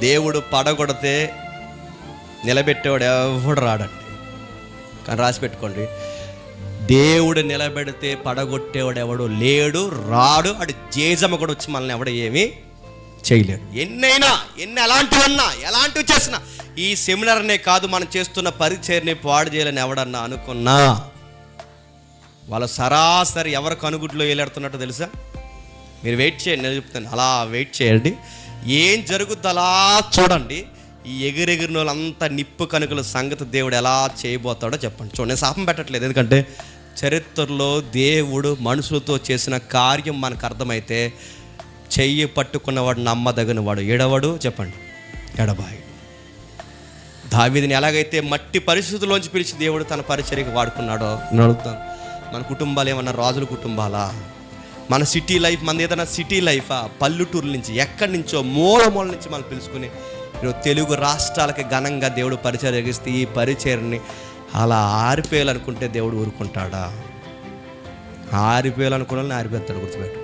దేవుడు పడగొడితే నిలబెట్టేవాడు ఎవడు రాడండి. కానీ రాసి పెట్టుకోండి, దేవుడు నిలబెడితే పడగొట్టేవాడు ఎవడు లేడు, రాడు. అటు జేజమ్మ కూడా వచ్చి మనల్ని ఎవడు ఏమీ చేయలేడు. ఎన్ని అలాంటివన్నా, ఎలాంటివి చేసినా, ఈ సెమినార్నే కాదు మనం చేస్తున్న పరిచర్ని పాడు చేయాలని ఎవడన్నా అనుకున్నా, వాళ్ళ సరాసరి ఎవరు కనుగుడ్లో వేలాడుతున్నట్టు తెలుసా? మీరు వెయిట్ చేయండి, నేను చెప్తాను. అలా వెయిట్ చేయండి, ఏం జరుగుద్ది అలా చూడండి. ఈ ఎగిరెగిరిన వాళ్ళంతా నిప్పు కనుకల సంగతి దేవుడు ఎలా చేయబోతాడో చెప్పండి. చూడండి, నేను శాపం పెట్టట్లేదు, ఎందుకంటే చరిత్రలో దేవుడు మనుషులతో చేసిన కార్యం మనకు అర్థమైతే, చెయ్యి పట్టుకున్నవాడు నమ్మదగిన వాడు, ఎడవడు, చెప్పండి, ఎడబాయి. దావీదుని ఎలాగైతే మట్టి పరిస్థితుల్లోంచి పిలిచి దేవుడు తన పరిచర్యకి వాడుకున్నాడో నేను అడుగుతాను, మన కుటుంబాలు ఏమన్నా రాజుల కుటుంబాలా? మన సిటీ లైఫ్, మన ఏదైనా సిటీ లైఫా? పల్లెటూరు నుంచి, ఎక్కడి నుంచో మూల నుంచి మనం పిలుచుకుని ఈరోజు తెలుగు రాష్ట్రాలకి ఘనంగా దేవుడు పరిచర్య చేస్తే, ఈ పరిచర్ని అలా ఆరిపోయాలనుకుంటే దేవుడు ఊరుకుంటాడా? ఆరిపోయాలనుకున్న ఆరిపోతాడు, గుర్తుపెట్టు.